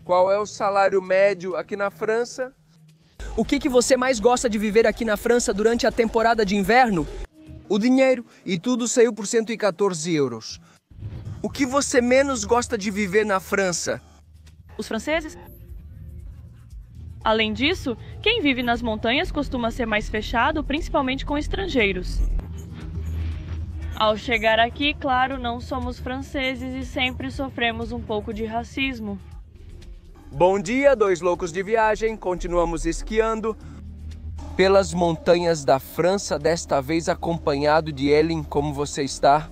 Qual é o salário médio aqui na França? O que você mais gosta de viver aqui na França durante a temporada de inverno? O dinheiro, e tudo saiu por 114 euros. O que você menos gosta de viver na França? Os franceses? Além disso, quem vive nas montanhas costuma ser mais fechado, principalmente com estrangeiros. Ao chegar aqui, claro, não somos franceses e sempre sofremos um pouco de racismo. Bom dia, dois loucos de viagem. Continuamos esquiando pelas montanhas da França, desta vez acompanhado de Ellen. Como você está?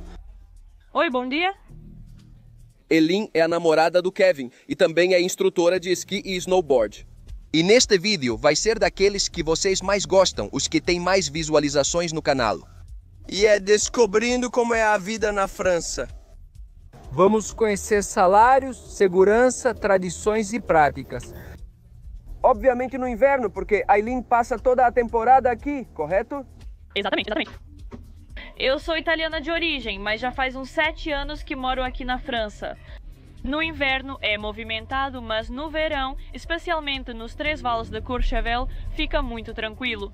Oi, bom dia. Ellen é a namorada do Kevin e também é instrutora de esqui e snowboard. E neste vídeo vai ser daqueles que vocês mais gostam, os que têm mais visualizações no canal. E é descobrindo como é a vida na França. Vamos conhecer salários, segurança, tradições e práticas. Obviamente no inverno, porque Aileen passa toda a temporada aqui, correto? Exatamente. Eu sou italiana de origem, mas já faz uns 7 anos que moro aqui na França. No inverno é movimentado, mas no verão, especialmente nos 3 vales de Courchevel, fica muito tranquilo.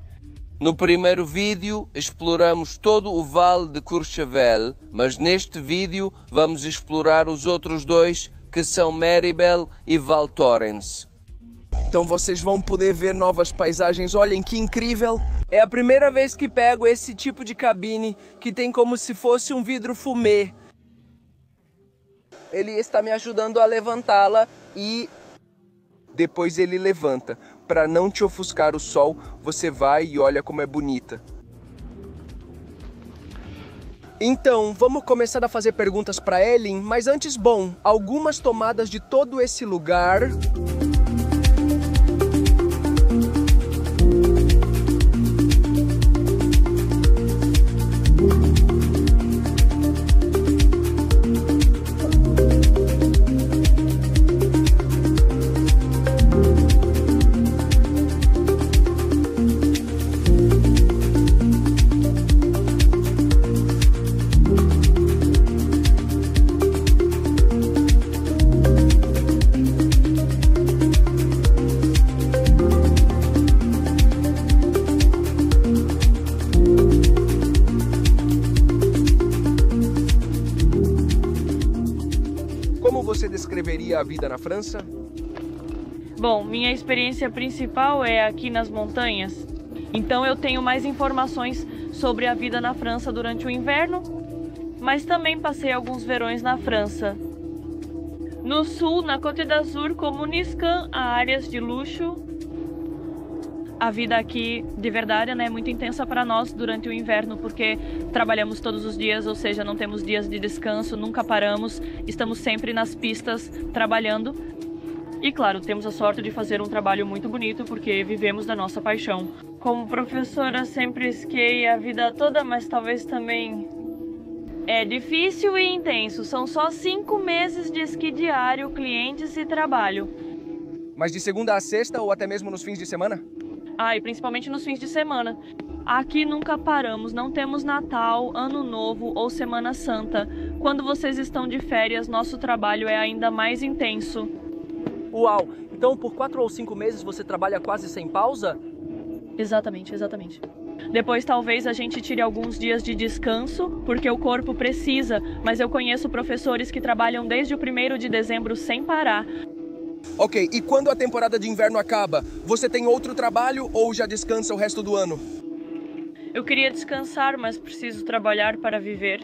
No primeiro vídeo exploramos todo o Vale de Courchevel, mas neste vídeo vamos explorar os outros 2, que são Méribel e Val Thorens. Então vocês vão poder ver novas paisagens. Olhem que incrível! É a primeira vez que pego esse tipo de cabine que tem como se fosse um vidro fumê. Ele está me ajudando a levantá-la e depois ele levanta. Para não te ofuscar o sol, você vai e olha como é bonita. Então, vamos começar a fazer perguntas para Ellen, mas antes, algumas tomadas de todo esse lugar. Como você descreveria a vida na França? Bom, minha experiência principal é aqui nas montanhas. Então eu tenho mais informações sobre a vida na França durante o inverno, mas também passei alguns verões na França. No sul, na Côte d'Azur, como Niscan, há áreas de luxo. A vida aqui, de verdade, é muito intensa para nós durante o inverno, porque trabalhamos todos os dias, ou seja, não temos dias de descanso, nunca paramos, estamos sempre nas pistas trabalhando. E claro, temos a sorte de fazer um trabalho muito bonito, porque vivemos da nossa paixão. Como professora, sempre esquiei a vida toda, mas talvez também é difícil e intenso. São só 5 meses de esqui diário, clientes e trabalho. Mas de segunda a sexta ou até mesmo nos fins de semana? E principalmente nos fins de semana. Aqui nunca paramos, não temos Natal, Ano Novo ou Semana Santa. Quando vocês estão de férias, nosso trabalho é ainda mais intenso. Uau! Então por 4 ou 5 meses você trabalha quase sem pausa? Exatamente. Depois talvez a gente tire alguns dias de descanso, porque o corpo precisa, mas eu conheço professores que trabalham desde o 1º de dezembro sem parar. Ok, e quando a temporada de inverno acaba, você tem outro trabalho ou já descansa o resto do ano? Eu queria descansar, mas preciso trabalhar para viver.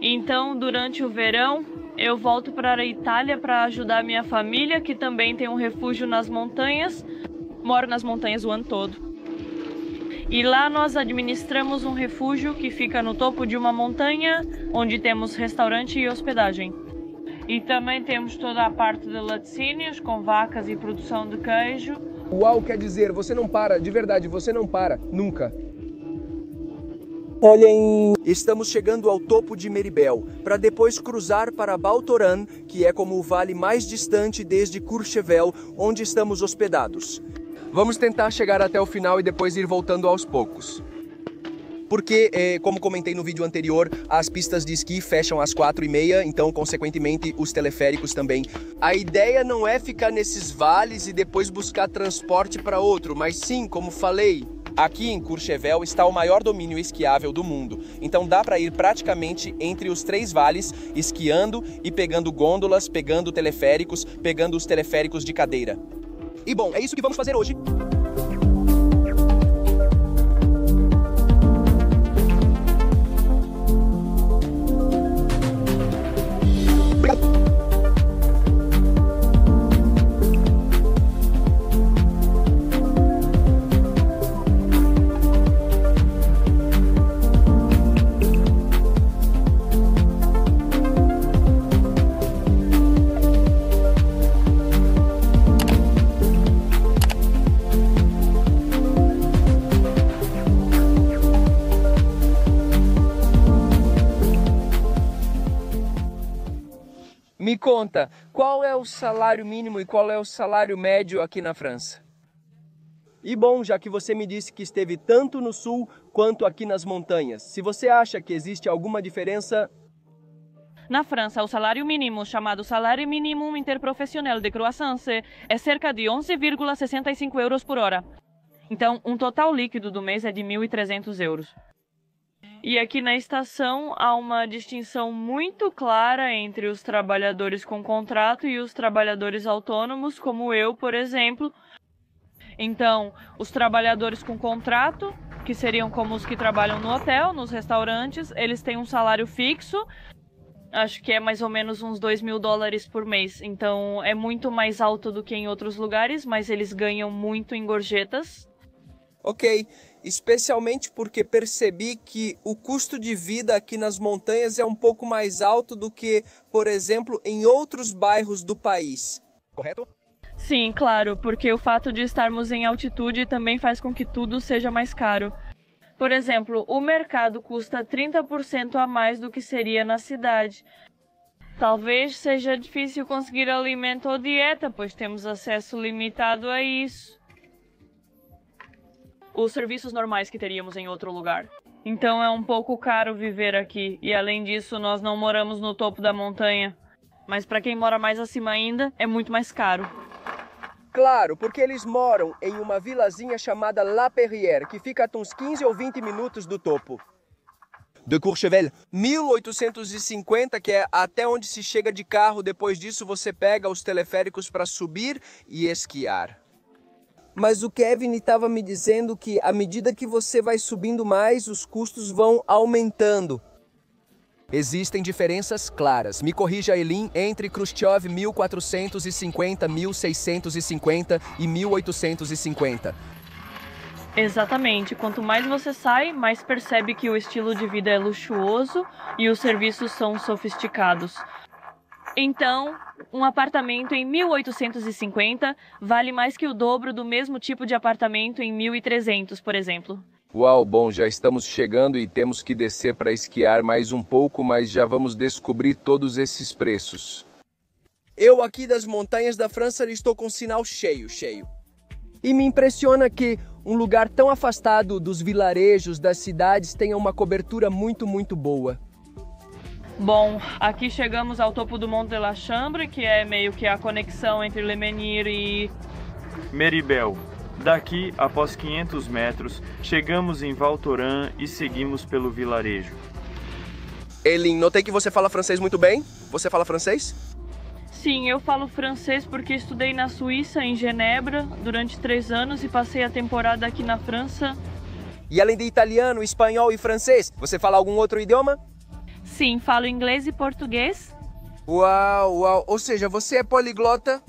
Então, durante o verão, eu volto para a Itália para ajudar minha família, que também tem um refúgio nas montanhas. Moro nas montanhas o ano todo. E lá nós administramos um refúgio que fica no topo de uma montanha, onde temos restaurante e hospedagem. E também temos toda a parte de laticínios, com vacas e produção de queijo. Uau, quer dizer, você não para, de verdade, você não para, nunca. Olhem! Estamos chegando ao topo de Méribel, para depois cruzar para Val Thorens, que é como o vale mais distante desde Courchevel, onde estamos hospedados. Vamos tentar chegar até o final e depois ir voltando aos poucos. porque, como comentei no vídeo anterior, as pistas de esqui fecham às 4h30, então, consequentemente, os teleféricos também. A ideia não é ficar nesses vales e depois buscar transporte para outro, mas sim, como falei, aqui em Courchevel está o maior domínio esquiável do mundo, então dá para ir praticamente entre os 3 vales, esquiando e pegando gôndolas, pegando teleféricos, pegando os teleféricos de cadeira. E bom, é isso que vamos fazer hoje. Me conta, qual é o salário mínimo e qual é o salário médio aqui na França? E bom, já que você me disse que esteve tanto no sul quanto aqui nas montanhas, se você acha que existe alguma diferença... Na França, o salário mínimo, chamado Salário Mínimo Interprofessionnel de Croissance, é cerca de 11,65 euros por hora. Então, um total líquido do mês é de 1.300 euros. E aqui na estação há uma distinção muito clara entre os trabalhadores com contrato e os trabalhadores autônomos, como eu, por exemplo. Então, os trabalhadores com contrato, que seriam como os que trabalham no hotel, nos restaurantes, eles têm um salário fixo, acho que é mais ou menos uns 2.000 dólares por mês. Então, é muito mais alto do que em outros lugares, mas eles ganham muito em gorjetas. Ok, especialmente porque percebi que o custo de vida aqui nas montanhas é um pouco mais alto do que, por exemplo, em outros bairros do país. Correto? Sim, claro, porque o fato de estarmos em altitude também faz com que tudo seja mais caro. Por exemplo, o mercado custa 30% a mais do que seria na cidade. Talvez seja difícil conseguir alimento ou dieta, pois temos acesso limitado a isso. Os serviços normais que teríamos em outro lugar. Então é um pouco caro viver aqui, e além disso nós não moramos no topo da montanha. Mas para quem mora mais acima ainda, é muito mais caro. Claro, porque eles moram em uma vilazinha chamada La Perrière, que fica a uns 15 ou 20 minutos do topo. De Courchevel, 1850, que é até onde se chega de carro. Depois disso você pega os teleféricos para subir e esquiar. Mas o Kevin estava me dizendo que à medida que você vai subindo mais, os custos vão aumentando. Existem diferenças claras. Me corrija, Elin, entre Khrushchev 1450, 1650 e 1850. Exatamente. Quanto mais você sai, mais percebe que o estilo de vida é luxuoso e os serviços são sofisticados. Então, um apartamento em 1850 vale mais que o dobro do mesmo tipo de apartamento em 1300, por exemplo. Uau, bom, já estamos chegando e temos que descer para esquiar mais um pouco, mas já vamos descobrir todos esses preços. Eu aqui das montanhas da França estou com sinal cheio. E me impressiona que um lugar tão afastado dos vilarejos, das cidades, tenha uma cobertura muito boa. Bom, aqui chegamos ao topo do Mont de la Chambre, que é meio que a conexão entre Le Menhir e Méribel. Daqui, após 500 metros, chegamos em Val Thorens e seguimos pelo vilarejo. Elin, notei que você fala francês muito bem. Você fala francês? Sim, eu falo francês porque estudei na Suíça, em Genebra, durante 3 anos e passei a temporada aqui na França. E além de italiano, espanhol e francês, você fala algum outro idioma? Sim, falo inglês e português. Uau! Ou seja, você é poliglota?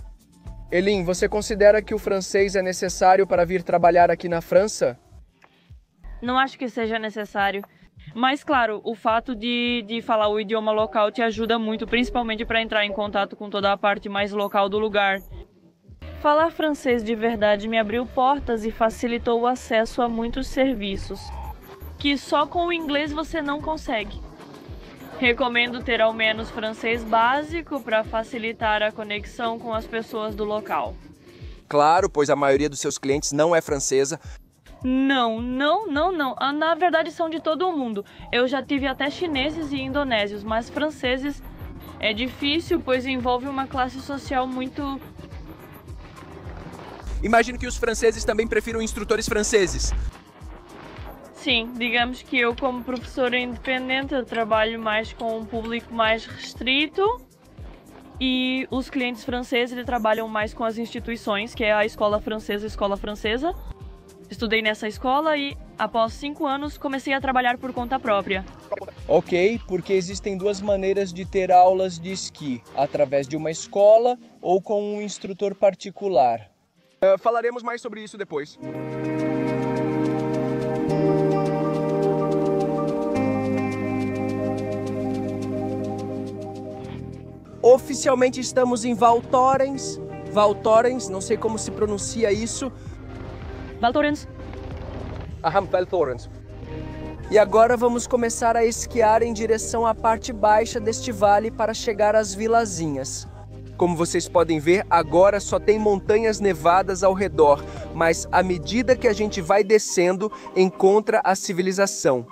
Elin, você considera que o francês é necessário para vir trabalhar aqui na França? Não acho que seja necessário. Mas, claro, o fato de falar o idioma local te ajuda muito, principalmente para entrar em contato com toda a parte mais local do lugar. Falar francês de verdade me abriu portas e facilitou o acesso a muitos serviços, que só com o inglês você não consegue. Recomendo ter ao menos francês básico para facilitar a conexão com as pessoas do local. Claro, pois a maioria dos seus clientes não é francesa. Não. Na verdade são de todo o mundo. Eu já tive até chineses e indonésios, mas franceses é difícil, pois envolve uma classe social muito... Imagino que os franceses também prefiram instrutores franceses. Sim, digamos que eu como professora independente eu trabalho mais com um público mais restrito e os clientes franceses eles trabalham mais com as instituições, que é a escola francesa. Estudei nessa escola e após 5 anos comecei a trabalhar por conta própria. Ok, porque existem duas maneiras de ter aulas de esqui, através de uma escola ou com um instrutor particular. Falaremos mais sobre isso depois. Oficialmente estamos em Val Thorens, não sei como se pronuncia isso. Val Thorens. Val Thorens. E agora vamos começar a esquiar em direção à parte baixa deste vale para chegar às vilazinhas. Como vocês podem ver, agora só tem montanhas nevadas ao redor, mas à medida que a gente vai descendo, encontra a civilização.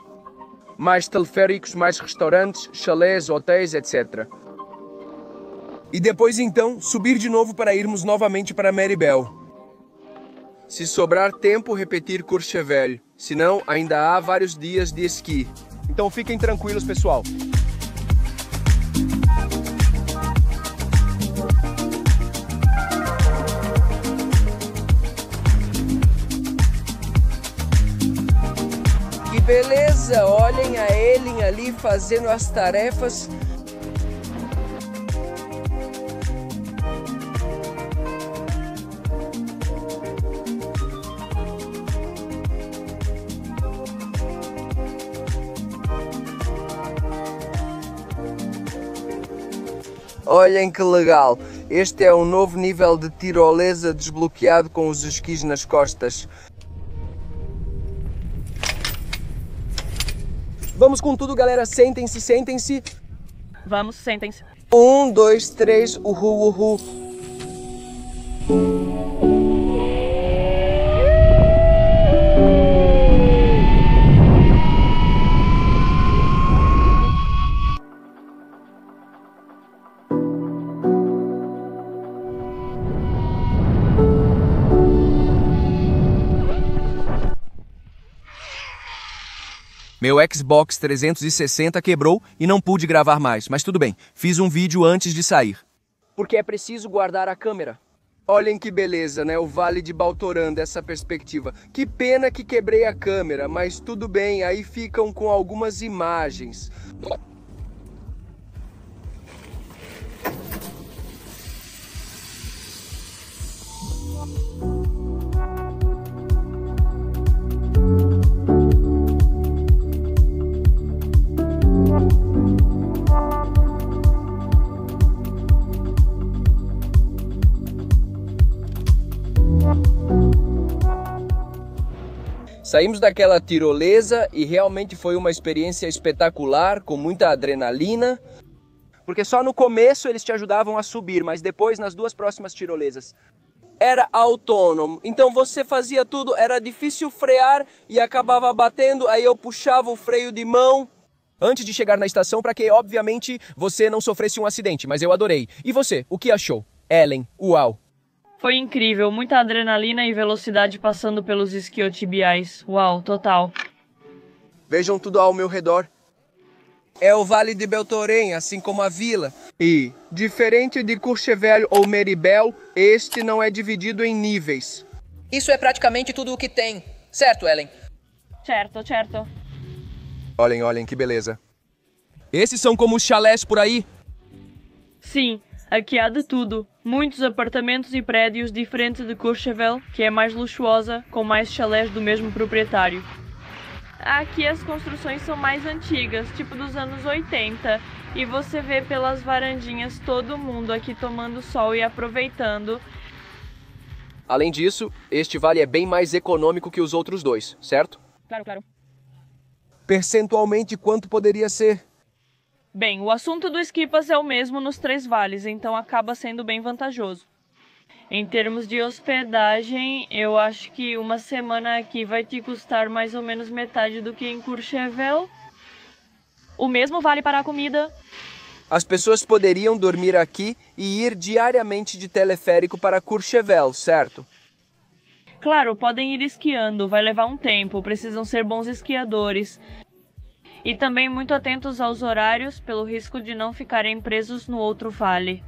Mais teleféricos, mais restaurantes, chalés, hotéis, etc. E depois então, subir de novo para irmos novamente para Méribel. Se sobrar tempo, repetir Courchevel. Senão, ainda há vários dias de esqui. Então fiquem tranquilos, pessoal. Que beleza! Olhem a Ellen ali fazendo as tarefas. Olhem que legal! Este é um novo nível de tirolesa desbloqueado com os esquis nas costas. Vamos com tudo, galera. Sentem-se. Vamos, sentem-se. 1, 2, 3, uhul. Meu Xbox 360 quebrou e não pude gravar mais, mas tudo bem, fiz um vídeo antes de sair. Porque é preciso guardar a câmera. Olhem que beleza, né? O Vale de Baltoran dessa perspectiva. Que pena que quebrei a câmera, mas tudo bem, aí ficam com algumas imagens. Saímos daquela tirolesa e realmente foi uma experiência espetacular, com muita adrenalina. Porque só no começo eles te ajudavam a subir, mas depois nas 2 próximas tirolesas era autônomo. Então você fazia tudo, era difícil frear e acabava batendo, aí eu puxava o freio de mão. Antes de chegar na estação, para que obviamente você não sofresse um acidente, mas eu adorei. E você, o que achou? Ellen, uau! Foi incrível, muita adrenalina e velocidade passando pelos isquiotibiais. Uau, total. Vejam tudo ao meu redor. É o Vale de Beltorém, assim como a vila. E, diferente de Courchevel ou Méribel, este não é dividido em níveis. Isso é praticamente tudo o que tem. Certo, Ellen? Certo. Olhem, que beleza. Esses são como os chalés por aí? Sim, aqui há de tudo. Muitos apartamentos e prédios diferentes de Courchevel, que é mais luxuosa, com mais chalés do mesmo proprietário. Aqui as construções são mais antigas, tipo dos anos 80, e você vê pelas varandinhas todo mundo aqui tomando sol e aproveitando. Além disso, este vale é bem mais econômico que os outros 2, certo? Claro. Percentualmente, quanto poderia ser? Bem, o assunto do esquipas é o mesmo nos 3 vales, então acaba sendo bem vantajoso. Em termos de hospedagem, eu acho que uma semana aqui vai te custar mais ou menos metade do que em Courchevel. O mesmo vale para a comida. As pessoas poderiam dormir aqui e ir diariamente de teleférico para Courchevel, certo? Claro, podem ir esquiando, vai levar um tempo, precisam ser bons esquiadores. E também muito atentos aos horários, pelo risco de não ficarem presos no outro vale.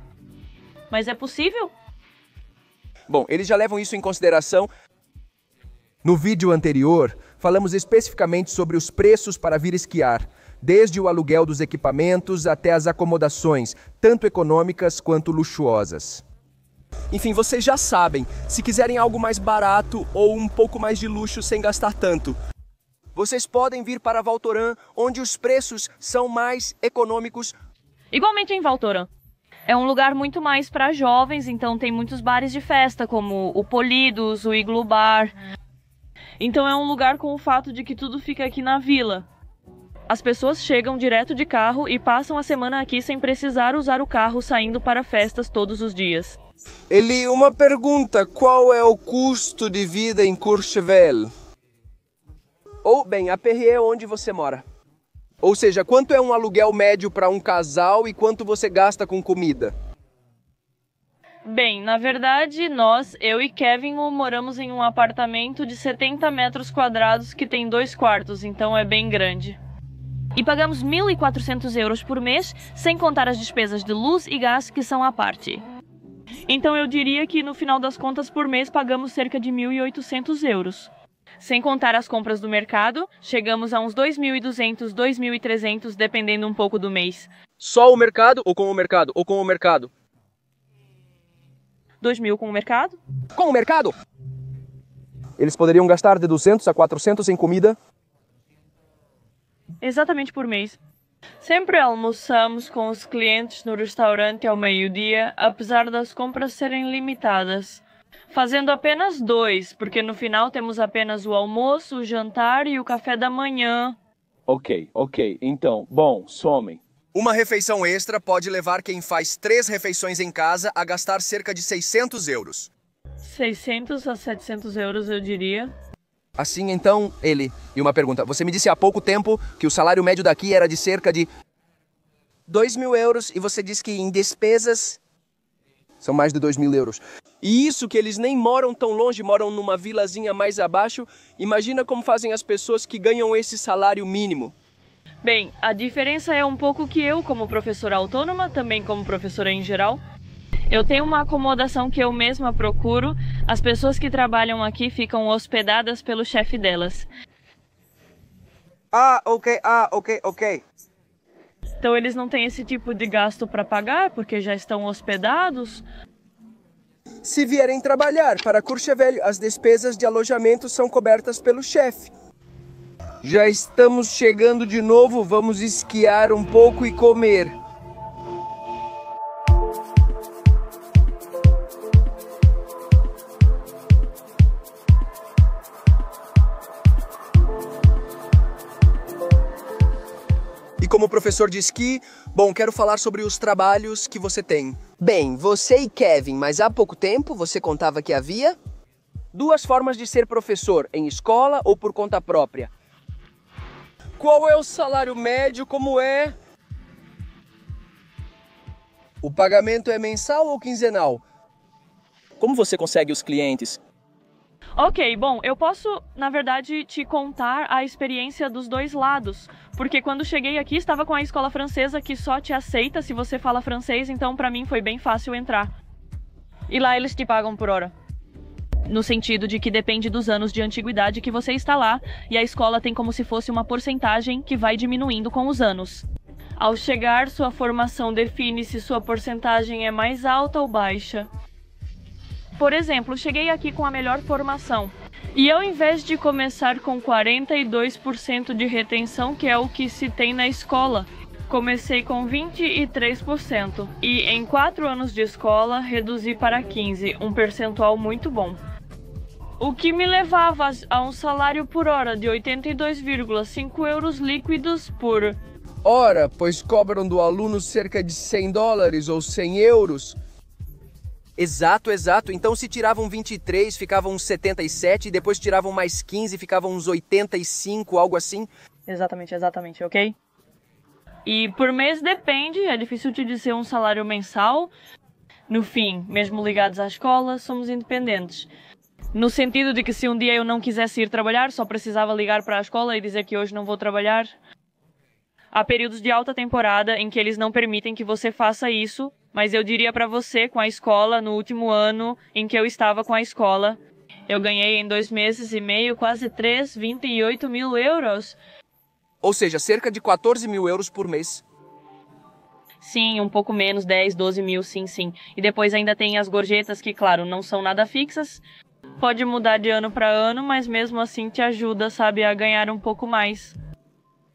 Mas é possível? Bom, eles já levam isso em consideração. No vídeo anterior, falamos especificamente sobre os preços para vir esquiar, desde o aluguel dos equipamentos até as acomodações, tanto econômicas quanto luxuosas. Enfim, vocês já sabem, se quiserem algo mais barato ou um pouco mais de luxo sem gastar tanto, vocês podem vir para Val Thorens, onde os preços são mais econômicos. Igualmente em Val Thorens. É um lugar muito mais para jovens, então tem muitos bares de festa, como o Polidos, o Igloo Bar. Então é um lugar com o fato de que tudo fica aqui na vila. As pessoas chegam direto de carro e passam a semana aqui sem precisar usar o carro saindo para festas todos os dias. Eli, uma pergunta. Qual é o custo de vida em Courchevel? Ou, bem, a Perrier é onde você mora. Ou seja, quanto é um aluguel médio para um casal e quanto você gasta com comida? Bem, na verdade, eu e Kevin moramos em um apartamento de 70 metros quadrados que tem 2 quartos, então é bem grande. E pagamos 1.400 euros por mês, sem contar as despesas de luz e gás que são à parte. Então eu diria que no final das contas por mês pagamos cerca de 1.800 euros. Sem contar as compras do mercado, chegamos a uns 2.200, 2.300, dependendo um pouco do mês. Só o mercado ou com o mercado? Ou com o mercado? 2.000 com o mercado? Com o mercado? Eles poderiam gastar de 200 a 400 em comida? Exatamente por mês. Sempre almoçamos com os clientes no restaurante ao meio-dia, apesar das compras serem limitadas. Fazendo apenas 2, porque no final temos apenas o almoço, o jantar e o café da manhã. Ok. Então, bom, somem. Uma refeição extra pode levar quem faz 3 refeições em casa a gastar cerca de 600 euros. 600 a 700 euros, eu diria. Assim, então, Eli, e uma pergunta. Você me disse há pouco tempo que o salário médio daqui era de cerca de 2.000 euros e você disse que em despesas são mais de 2.000 euros. E isso que eles nem moram tão longe, moram numa vilazinha mais abaixo. Imagina como fazem as pessoas que ganham esse salário mínimo. Bem, a diferença é um pouco que eu, como professora autônoma, também como professora em geral, eu tenho uma acomodação que eu mesma procuro. As pessoas que trabalham aqui ficam hospedadas pelo chefe delas. Ok. Então eles não têm esse tipo de gasto para pagar, porque já estão hospedados. Se vierem trabalhar para Courchevel, as despesas de alojamento são cobertas pelo chefe. Já estamos chegando de novo, vamos esquiar um pouco e comer. E como professor de esqui, bom, quero falar sobre os trabalhos que você tem. Bem, você e Kevin, mas há pouco tempo você contava que havia? 2 formas de ser professor, em escola ou por conta própria. Qual é o salário médio? Como é? O pagamento é mensal ou quinzenal? Como você consegue os clientes? Ok, bom, eu posso, na verdade, te contar a experiência dos 2 lados. Porque quando cheguei aqui, estava com a escola francesa que só te aceita se você fala francês, então pra mim foi bem fácil entrar. E lá eles te pagam por hora. No sentido de que depende dos anos de antiguidade que você está lá, e a escola tem como se fosse uma porcentagem que vai diminuindo com os anos. Ao chegar, sua formação define se sua porcentagem é mais alta ou baixa. Por exemplo, cheguei aqui com a melhor formação. E ao invés de começar com 42% de retenção, que é o que se tem na escola, comecei com 23%. E em 4 anos de escola, reduzi para 15%, um percentual muito bom. O que me levava a um salário por hora de 82,5 euros líquidos por Ora, pois cobram do aluno cerca de $100 ou 100 euros. Exato, exato. Então se tiravam 23, ficavam uns 77, e depois tiravam mais 15, ficavam uns 85, algo assim. Exatamente, ok? E por mês depende, é difícil te dizer um salário mensal. No fim, mesmo ligados à escola, somos independentes. No sentido de que se um dia eu não quisesse ir trabalhar, só precisava ligar para a escola e dizer que hoje não vou trabalhar. Há períodos de alta temporada em que eles não permitem que você faça isso, mas eu diria para você, com a escola, no último ano em que eu estava com a escola, eu ganhei em 2 meses e meio quase 28 mil euros. Ou seja, cerca de 14 mil euros por mês. Sim, um pouco menos, 10, 12 mil, sim. E depois ainda tem as gorjetas que, claro, não são nada fixas. Pode mudar de ano para ano, mas mesmo assim te ajuda, sabe, a ganhar um pouco mais.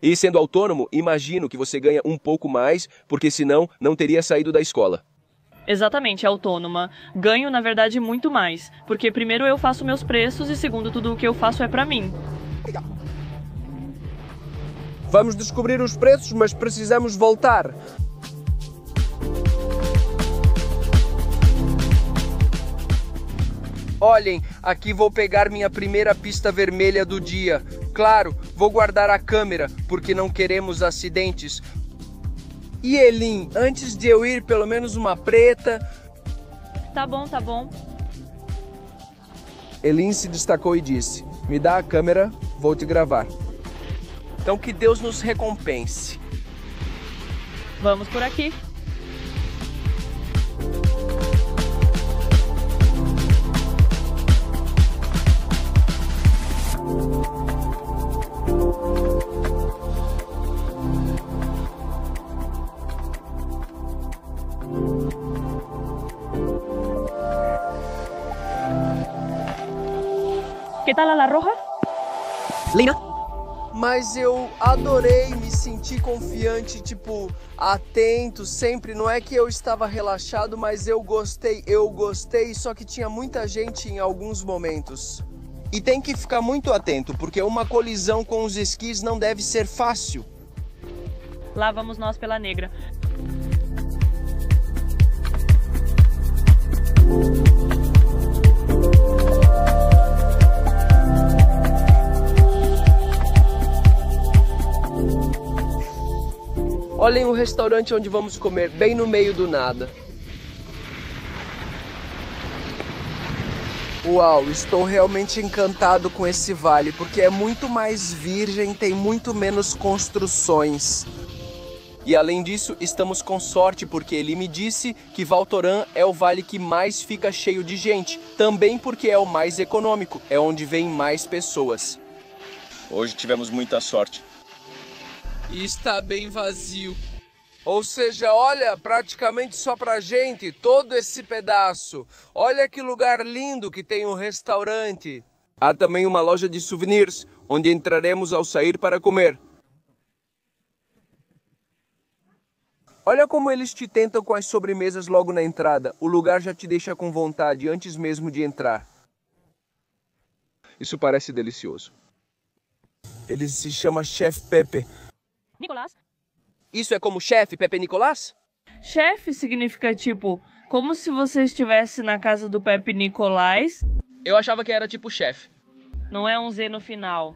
E sendo autônomo, imagino que você ganha um pouco mais, porque senão não teria saído da escola. Exatamente, autônoma. Ganho, na verdade, muito mais. Porque primeiro eu faço meus preços e segundo, tudo o que eu faço é pra mim. Vamos descobrir os preços, mas precisamos voltar. Olhem, aqui vou pegar minha primeira pista vermelha do dia. Claro, vou guardar a câmera, porque não queremos acidentes. E Elin, antes de eu ir, pelo menos uma preta. Tá bom. Elin se destacou e disse: me dá a câmera, vou te gravar. Então que Deus nos recompense. Vamos por aqui. ¿Qué tal a la roja? Lina? Mas eu adorei, me senti confiante, tipo, atento sempre. Não é que eu estava relaxado, mas eu gostei, só que tinha muita gente em alguns momentos. E tem que ficar muito atento, porque uma colisão com os esquis não deve ser fácil. Lá vamos nós pela negra. Olhem o restaurante onde vamos comer, bem no meio do nada. Uau, estou realmente encantado com esse vale, porque é muito mais virgem, tem muito menos construções. E além disso, estamos com sorte, porque ele me disse que Val Thorens é o vale que mais fica cheio de gente. Também porque é o mais econômico, é onde vem mais pessoas. Hoje tivemos muita sorte. E está bem vazio. Ou seja, olha, praticamente só pra gente, todo esse pedaço. Olha que lugar lindo que tem um restaurante. Há também uma loja de souvenirs, onde entraremos ao sair para comer. Olha como eles te tentam com as sobremesas logo na entrada. O lugar já te deixa com vontade antes mesmo de entrar. Isso parece delicioso. Ele se chama Chef Pepe. Nicolás? Isso é como chefe, Pepe Nicolás? Chefe significa tipo, como se você estivesse na casa do Pepe Nicolás. Eu achava que era tipo chefe. Não é um Z no final.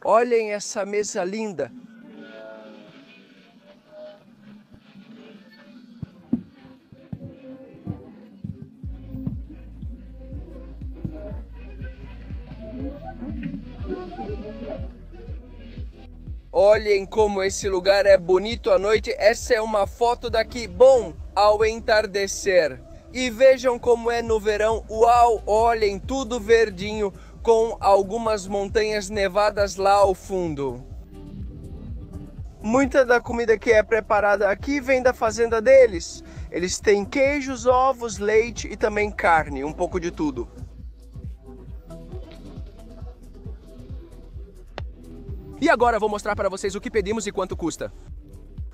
Olhem essa mesa linda. Olhem como esse lugar é bonito à noite. Essa é uma foto daqui. Bom, ao entardecer. E vejam como é no verão. Uau, olhem, tudo verdinho, com algumas montanhas nevadas lá ao fundo. Muita da comida que é preparada aqui vem da fazenda deles. Eles têm queijos, ovos, leite e também carne, um pouco de tudo. E agora vou mostrar para vocês o que pedimos e quanto custa.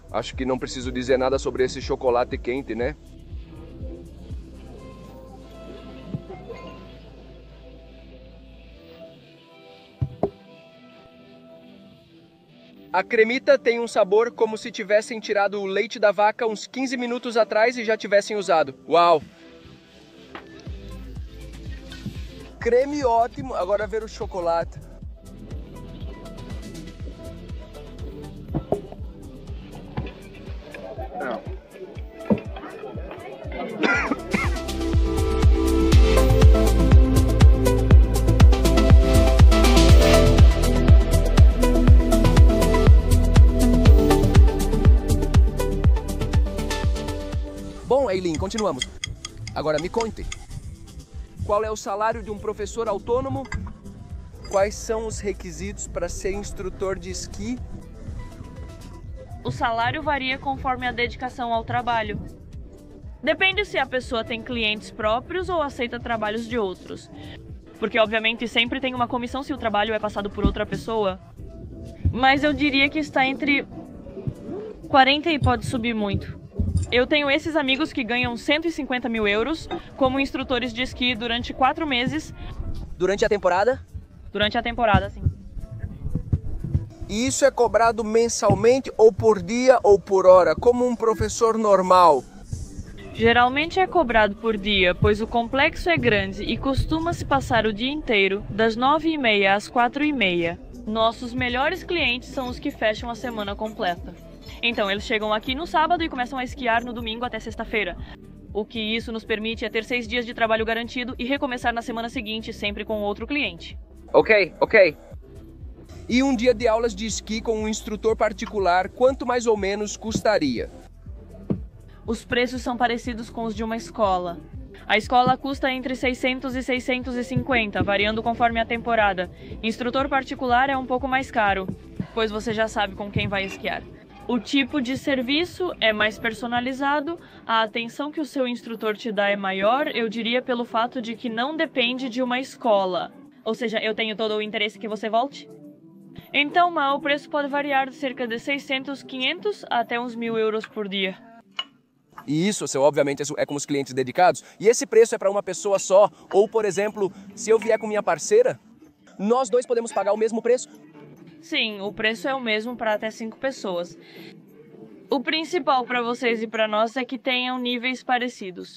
Acho que não preciso dizer nada sobre esse chocolate quente, né? A cremita tem um sabor como se tivessem tirado o leite da vaca uns 15 minutos atrás e já tivessem usado. Uau! Creme ótimo, agora ver o chocolate. Bom, Eileen, continuamos. Agora me conte. Qual é o salário de um professor autônomo? Quais são os requisitos para ser instrutor de esqui? O salário varia conforme a dedicação ao trabalho. Depende se a pessoa tem clientes próprios ou aceita trabalhos de outros. Porque, obviamente, sempre tem uma comissão se o trabalho é passado por outra pessoa. Mas eu diria que está entre 40 e pode subir muito. Eu tenho esses amigos que ganham 150 mil euros como instrutores de esqui durante 4 meses. Durante a temporada? Durante a temporada, sim. E isso é cobrado mensalmente ou por dia ou por hora, como um professor normal? Geralmente é cobrado por dia, pois o complexo é grande e costuma-se passar o dia inteiro, das 9h30 às 4h30. Nossos melhores clientes são os que fecham a semana completa. Então, eles chegam aqui no sábado e começam a esquiar no domingo até sexta-feira. O que isso nos permite é ter 6 dias de trabalho garantido e recomeçar na semana seguinte, sempre com outro cliente. Ok. E um dia de aulas de esqui com um instrutor particular, quanto mais ou menos custaria? Os preços são parecidos com os de uma escola. A escola custa entre 600 e 650, variando conforme a temporada. Instrutor particular é um pouco mais caro, pois você já sabe com quem vai esquiar. O tipo de serviço é mais personalizado, a atenção que o seu instrutor te dá é maior, eu diria pelo fato de que não depende de uma escola. Ou seja, eu tenho todo o interesse que você volte. Então, o preço pode variar de cerca de 600, 500 até uns 1.000 euros por dia. E isso, obviamente, é com os clientes dedicados. E esse preço é para uma pessoa só? Ou, por exemplo, se eu vier com minha parceira, nós dois podemos pagar o mesmo preço? Sim, o preço é o mesmo para até 5 pessoas. O principal para vocês e para nós é que tenham níveis parecidos.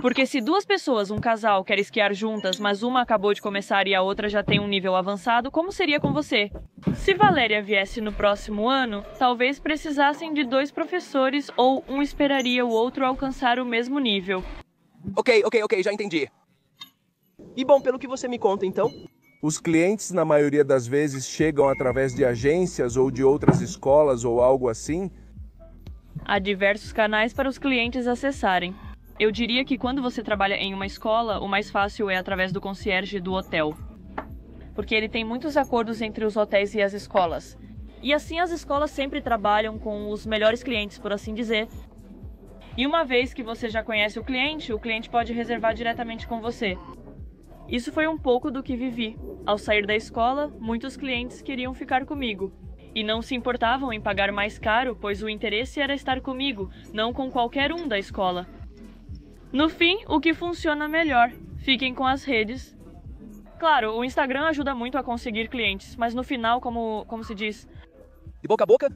Porque se 2 pessoas, um casal, quer esquiar juntas, mas uma acabou de começar e a outra já tem um nível avançado, como seria com você? Se Valéria viesse no próximo ano, talvez precisassem de 2 professores ou um esperaria o outro alcançar o mesmo nível. Ok, já entendi. E bom, pelo que você me conta, então? Os clientes, na maioria das vezes, chegam através de agências ou de outras escolas ou algo assim? Há diversos canais para os clientes acessarem. Eu diria que quando você trabalha em uma escola, o mais fácil é através do concierge do hotel. Porque ele tem muitos acordos entre os hotéis e as escolas. E assim as escolas sempre trabalham com os melhores clientes, por assim dizer. E uma vez que você já conhece o cliente pode reservar diretamente com você. Isso foi um pouco do que vivi. Ao sair da escola, muitos clientes queriam ficar comigo. E não se importavam em pagar mais caro, pois o interesse era estar comigo, não com qualquer um da escola. No fim, o que funciona melhor? Fiquem com as redes. Claro, o Instagram ajuda muito a conseguir clientes, mas no final, como se diz? De boca a boca?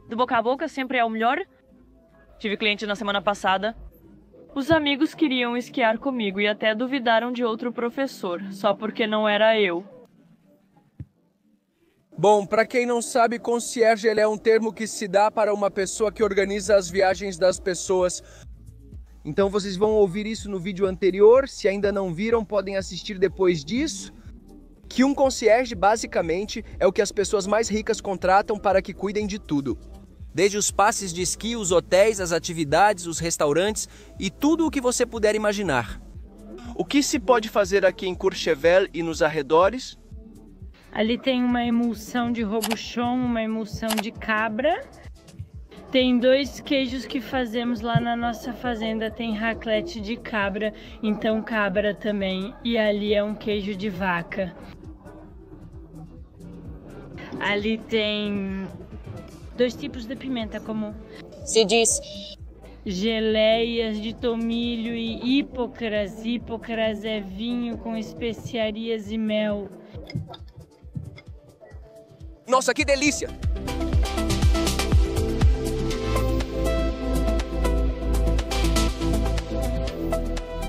Do boca a boca sempre é o melhor. Tive cliente na semana passada. Os amigos queriam esquiar comigo e até duvidaram de outro professor, só porque não era eu. Bom, para quem não sabe, concierge é um termo que se dá para uma pessoa que organiza as viagens das pessoas. Então vocês vão ouvir isso no vídeo anterior, se ainda não viram, podem assistir depois disso. Que um concierge, basicamente, é o que as pessoas mais ricas contratam para que cuidem de tudo. Desde os passes de esqui, os hotéis, as atividades, os restaurantes e tudo o que você puder imaginar. O que se pode fazer aqui em Courchevel e nos arredores? Ali tem uma emulsão de robuchon, uma emulsão de cabra. Tem 2 queijos que fazemos lá na nossa fazenda, tem raclette de cabra, então cabra também. E ali é um queijo de vaca. Ali tem 2 tipos de pimenta comum. Se diz Geleias de tomilho e hipocras. Hipocras é vinho com especiarias e mel. Nossa, que delícia!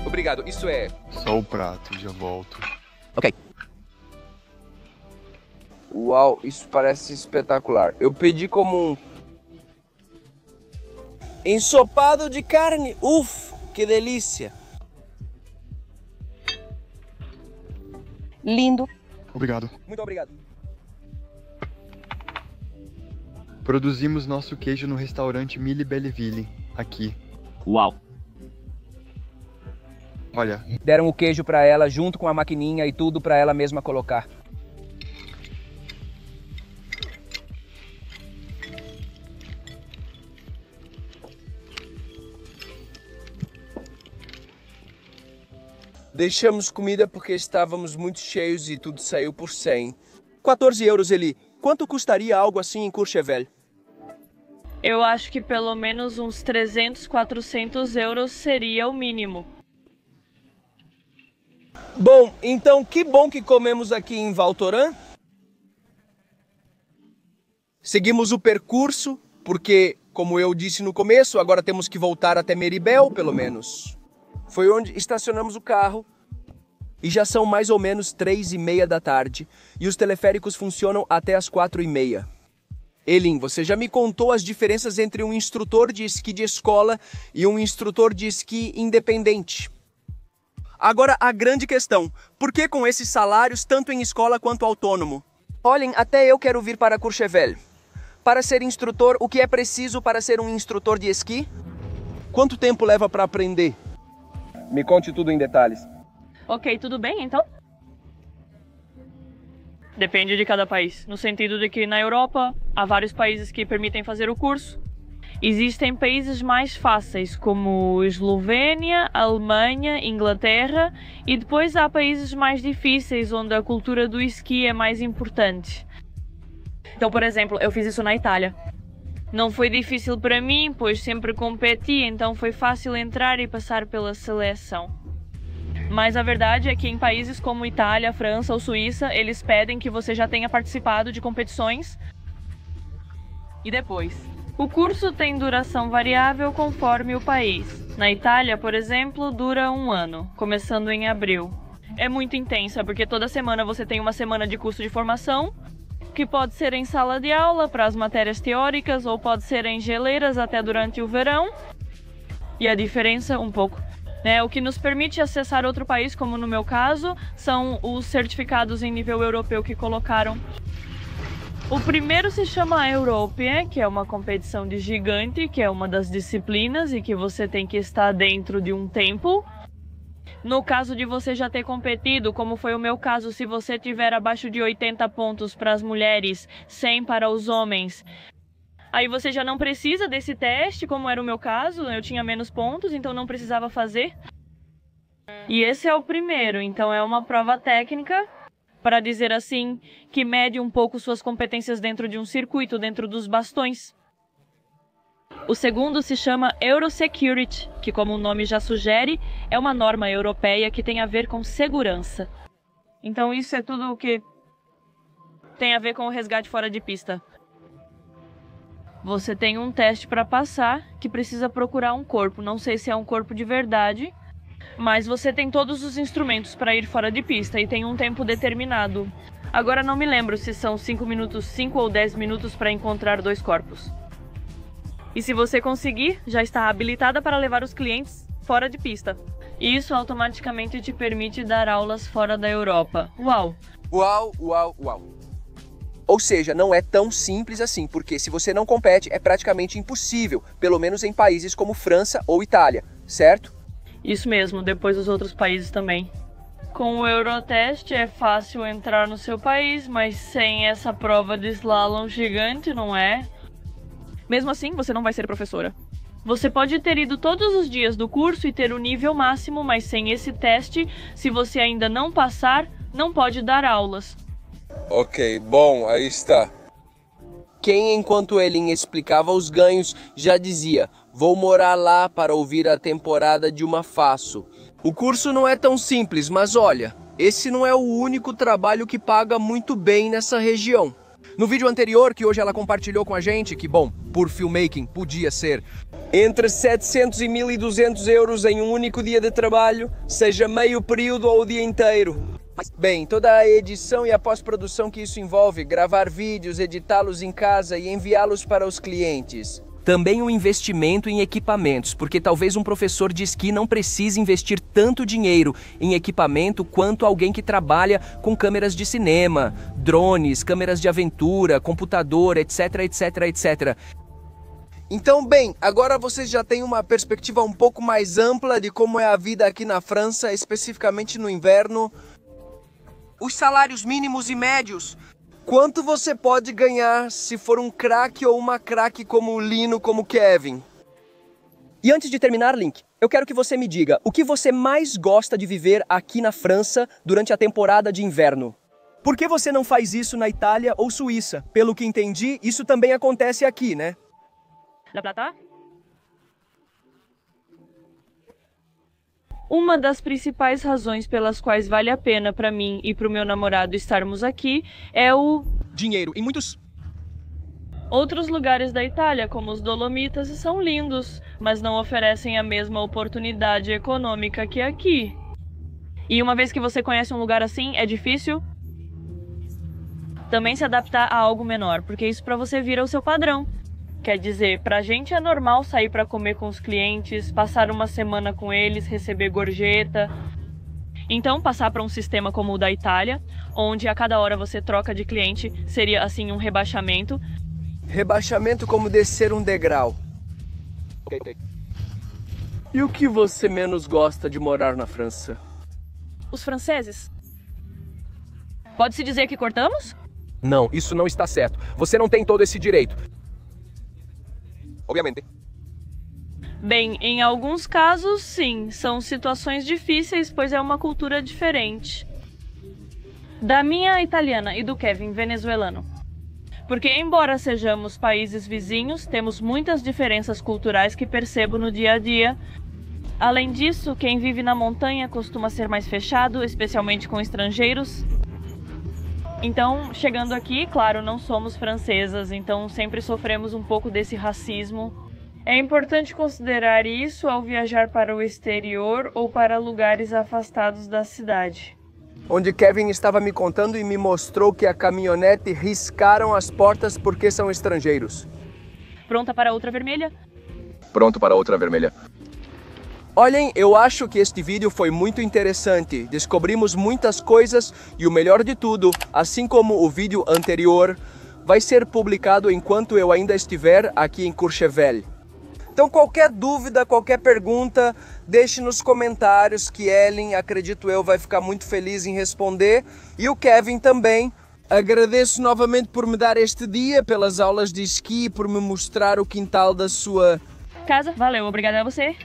Obrigado, isso é... Só o prato, já volto. Ok. Uau, isso parece espetacular. Eu pedi como um ensopado de carne. Uf, que delícia. Lindo. Obrigado. Muito obrigado. Produzimos nosso queijo no restaurante Mille Belleville, aqui. Uau. Olha, Deram o queijo pra ela junto com a maquininha e tudo pra ela mesma colocar. Deixamos comida porque estávamos muito cheios e tudo saiu por 100. 14 euros, Eli. Quanto custaria algo assim em Courchevel? Eu acho que pelo menos uns 300, 400 euros seria o mínimo. Bom, então que bom que comemos aqui em Val Thorens. Seguimos o percurso, porque, como eu disse no começo, agora temos que voltar até Meribel, pelo menos. Foi onde estacionamos o carro. E já são mais ou menos 3:30 da tarde. E os teleféricos funcionam até as 4:30. Elin, você já me contou as diferenças entre um instrutor de esqui de escola e um instrutor de esqui independente. Agora, a grande questão, por que com esses salários tanto em escola quanto autônomo? Olhem, até eu quero vir para Courchevel. Para ser instrutor, o que é preciso para ser um instrutor de esqui? Quanto tempo leva para aprender? Me conte tudo em detalhes. Ok, tudo bem então? Depende de cada país, no sentido de que na Europa há vários países que permitem fazer o curso. Existem países mais fáceis, como Eslovênia, Alemanha, Inglaterra, e depois há países mais difíceis, onde a cultura do esqui é mais importante. Então, por exemplo, eu fiz isso na Itália. Não foi difícil para mim, pois sempre competi, então foi fácil entrar e passar pela seleção. Mas a verdade é que em países como Itália, França ou Suíça, eles pedem que você já tenha participado de competições. E depois? O curso tem duração variável conforme o país. Na Itália, por exemplo, dura 1 ano, começando em abril. É muito intensa, porque toda semana você tem uma semana de curso de formação, que pode ser em sala de aula para as matérias teóricas, ou pode ser em geleiras até durante o verão. E a diferença, um pouco, né? O que nos permite acessar outro país, como no meu caso, são os certificados em nível europeu que colocaram. O primeiro se chama Europea, que é uma competição de gigante, que é uma das disciplinas e que você tem que estar dentro de um tempo. No caso de você já ter competido, como foi o meu caso, se você tiver abaixo de 80 pontos para as mulheres, 100 para os homens, aí você já não precisa desse teste, como era o meu caso, eu tinha menos pontos, então não precisava fazer. E esse é o primeiro, então é uma prova técnica, para dizer assim, que mede um pouco suas competências dentro de um circuito, dentro dos bastões. O segundo se chama Eurosecurity, que, como o nome já sugere, é uma norma europeia que tem a ver com segurança. Então isso é tudo o que tem a ver com o resgate fora de pista. Você tem um teste para passar, que precisa procurar um corpo. Não sei se é um corpo de verdade, mas você tem todos os instrumentos para ir fora de pista e tem um tempo determinado. Agora não me lembro se são 5 minutos, 5 ou 10 minutos para encontrar 2 corpos. E se você conseguir, já está habilitada para levar os clientes fora de pista. Isso automaticamente te permite dar aulas fora da Europa. Uau! Uau, uau, uau. Ou seja, não é tão simples assim, porque se você não compete, é praticamente impossível, pelo menos em países como França ou Itália, certo? Isso mesmo, depois os outros países também. Com o Eurotest é fácil entrar no seu país, mas sem essa prova de slalom gigante, não é? Mesmo assim, você não vai ser professora. Você pode ter ido todos os dias do curso e ter o nível máximo, mas sem esse teste, se você ainda não passar, não pode dar aulas. Ok, bom, aí está. Quem, enquanto Elin explicava os ganhos, já dizia: vou morar lá para ouvir a temporada de uma Faço. O curso não é tão simples, mas olha, esse não é o único trabalho que paga muito bem nessa região. No vídeo anterior, que hoje ela compartilhou com a gente, que bom, por filmmaking, podia ser entre 700 e 1.200 euros em um único dia de trabalho, seja meio período ou o dia inteiro. Bem, toda a edição e a pós-produção que isso envolve, gravar vídeos, editá-los em casa e enviá-los para os clientes. Também um investimento em equipamentos, porque talvez um professor de esqui não precise investir tanto dinheiro em equipamento quanto alguém que trabalha com câmeras de cinema, drones, câmeras de aventura, computador, etc, etc, etc. Então, bem, agora vocês já têm uma perspectiva um pouco mais ampla de como é a vida aqui na França, especificamente no inverno. Os salários mínimos e médios. Quanto você pode ganhar se for um craque ou uma craque como o Lino, como o Kevin? E antes de terminar, Link, eu quero que você me diga o que você mais gosta de viver aqui na França durante a temporada de inverno. Por que você não faz isso na Itália ou Suíça? Pelo que entendi, isso também acontece aqui, né? La Plata? Uma das principais razões pelas quais vale a pena para mim e para o meu namorado estarmos aqui é o dinheiro. Em muitos outros lugares da Itália, como os Dolomitas, são lindos, mas não oferecem a mesma oportunidade econômica que aqui. E uma vez que você conhece um lugar assim, é difícil também se adaptar a algo menor, porque isso para você vira o seu padrão. Quer dizer, pra gente é normal sair para comer com os clientes, passar uma semana com eles, receber gorjeta. Então, passar para um sistema como o da Itália, onde a cada hora você troca de cliente, seria assim um rebaixamento. Rebaixamento como descer um degrau. E o que você menos gosta de morar na França? Os franceses. Pode-se dizer que cortamos? Não, isso não está certo. Você não tem todo esse direito. Obviamente. Bem, em alguns casos, sim. São situações difíceis, pois é uma cultura diferente. Da minha italiana e do Kevin venezuelano. Porque, embora sejamos países vizinhos, temos muitas diferenças culturais que percebo no dia a dia. Além disso, quem vive na montanha costuma ser mais fechado, especialmente com estrangeiros. Então, chegando aqui, claro, não somos francesas, então sempre sofremos um pouco desse racismo. É importante considerar isso ao viajar para o exterior ou para lugares afastados da cidade. Onde Kevin estava me contando e me mostrou que a caminhonete riscaram as portas porque são estrangeiros. Pronta para outra vermelha? Pronto para outra vermelha. Olhem, eu acho que este vídeo foi muito interessante. Descobrimos muitas coisas e o melhor de tudo, assim como o vídeo anterior, vai ser publicado enquanto eu ainda estiver aqui em Courchevel. Então qualquer dúvida, qualquer pergunta, deixe nos comentários que Ellen, acredito eu, vai ficar muito feliz em responder. E o Kevin também. Agradeço novamente por me dar este dia, pelas aulas de esqui, por me mostrar o quintal da sua casa. Valeu, obrigada a você.